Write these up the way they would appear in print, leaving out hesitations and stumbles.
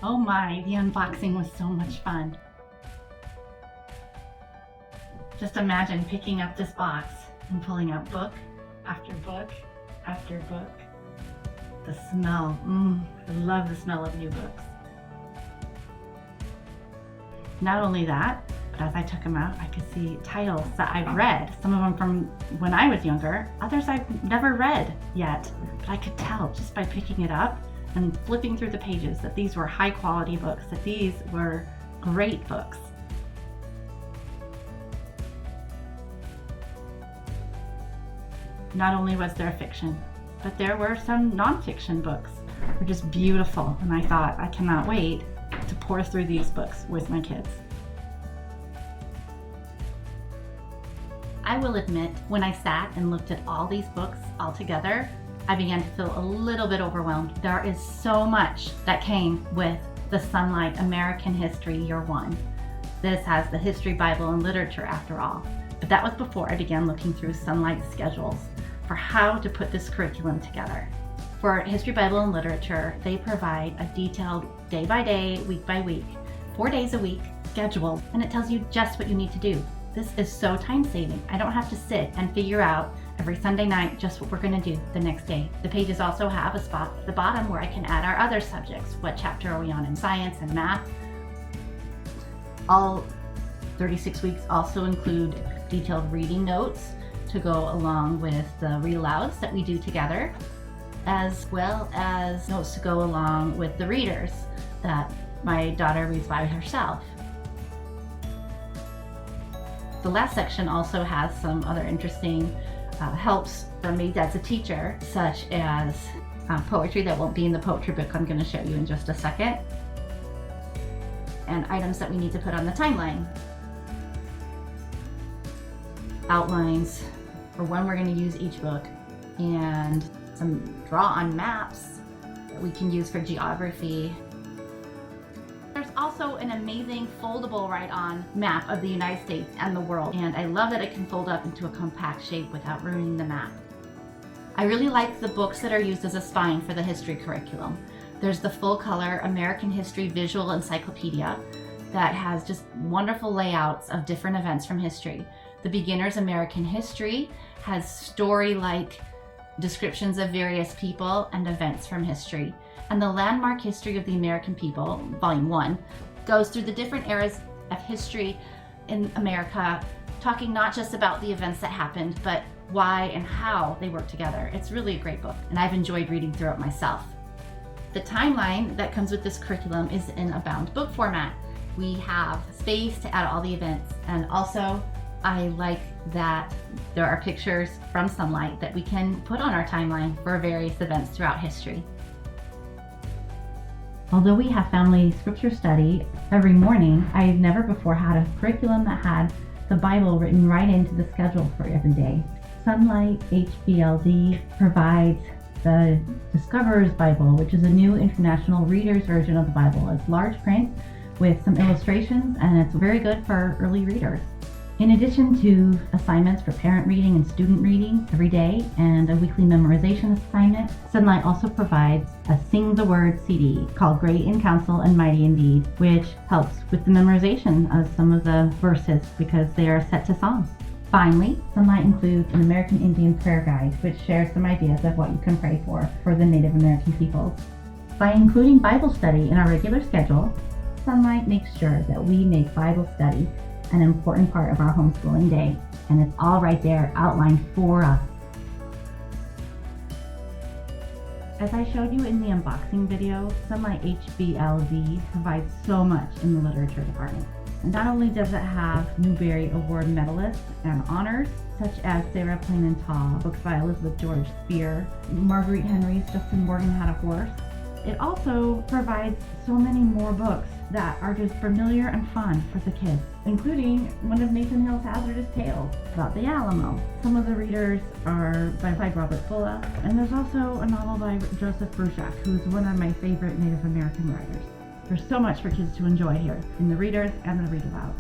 Oh my, the unboxing was so much fun. Just imagine picking up this box and pulling out book after book after book. The smell, I love the smell of new books. Not only that, but as I took them out, I could see titles that I've read, some of them from when I was younger, others I've never read yet, but I could tell just by picking it up and flipping through the pages that these were high quality books, that these were great books. Not only was there fiction, but there were some nonfiction books. They're just beautiful, and I thought, I cannot wait to pour through these books with my kids. I will admit, when I sat and looked at all these books all together, I began to feel a little bit overwhelmed. There is so much that came with the Sonlight American History Year 1. This has the History, Bible, and Literature after all. But that was before I began looking through Sonlight's schedules for how to put this curriculum together. For History, Bible, and Literature, they provide a detailed day by day, week by week, 4 days a week schedule, and it tells you just what you need to do. This is so time saving. I don't have to sit and figure out every Sunday night just what we're going to do the next day. The pages also have a spot at the bottom where I can add our other subjects. What chapter are we on in science and math? All 36 weeks also include detailed reading notes to go along with the read alouds that we do together, as well as notes to go along with the readers that my daughter reads by herself. The last section also has some other interesting helps for me as a teacher, such as poetry that won't be in the poetry book I'm going to show you in just a second, and items that we need to put on the timeline. Outlines for when we're going to use each book, and some draw-on maps that we can use for geography. There's also an amazing foldable write-on map of the United States and the world, and I love that it can fold up into a compact shape without ruining the map. I really like the books that are used as a spine for the history curriculum. There's the full-color American History Visual Encyclopedia that has just wonderful layouts of different events from history. The Beginner's American History has story-like descriptions of various people and events from history. And the Landmark History of the American People, Volume 1, goes through the different eras of history in America, talking not just about the events that happened, but why and how they work together. It's really a great book, and I've enjoyed reading through it myself. The timeline that comes with this curriculum is in a bound book format. We have space to add all the events, and also I like that there are pictures from Sonlight that we can put on our timeline for various events throughout history. Although we have family scripture study every morning, I've never before had a curriculum that had the Bible written right into the schedule for every day. Sonlight HBL D provides the Discoverer's Bible, which is a new international reader's version of the Bible. It's large print with some illustrations, and it's very good for early readers. In addition to assignments for parent reading and student reading every day and a weekly memorization assignment, Sonlight also provides a Sing the Word CD called Great in Counsel and Mighty in Deed, which helps with the memorization of some of the verses because they are set to songs. Finally, Sonlight includes an American Indian prayer guide, which shares some ideas of what you can pray for the Native American peoples. By including Bible study in our regular schedule, Sonlight makes sure that we make Bible study an important part of our homeschooling day, and it's all right there outlined for us. As I showed you in the unboxing video, Sonlight HBL D provides so much in the literature department. And not only does it have Newbery Award medalists and honors, such as Sarah Plain-Tall, books by Elizabeth George Spear, Marguerite Henry's Justin Morgan Had a Horse, it also provides so many more books that are just familiar and fun for the kids, including one of Nathan Hill's Hazardous Tales about the Alamo. Some of the readers are by Robert Fulla, and there's also a novel by Joseph Bruchac, who's one of my favorite Native American writers. There's so much for kids to enjoy here in the readers and the read aloud.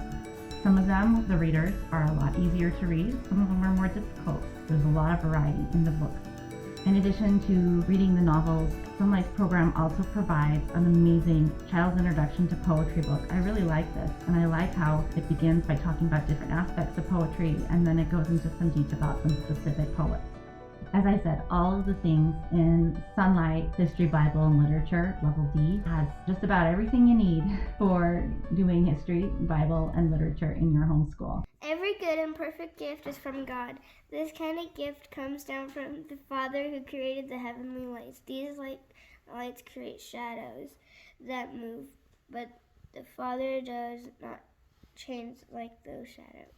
Some of them, the readers, are a lot easier to read. Some of them are more difficult. There's a lot of variety in the books. In addition to reading the novels, Sonlight's program also provides an amazing child's introduction to poetry book. I really like this, and I like how it begins by talking about different aspects of poetry, and then it goes into some detail about some specific poets. As I said, all of the things in Sonlight History, Bible, and Literature, Level D, has just about everything you need for doing history, Bible, and literature in your homeschool. Every good and perfect gift is from God. This kind of gift comes down from the Father who created the heavenly lights. These lights create shadows that move, but the Father does not change like those shadows.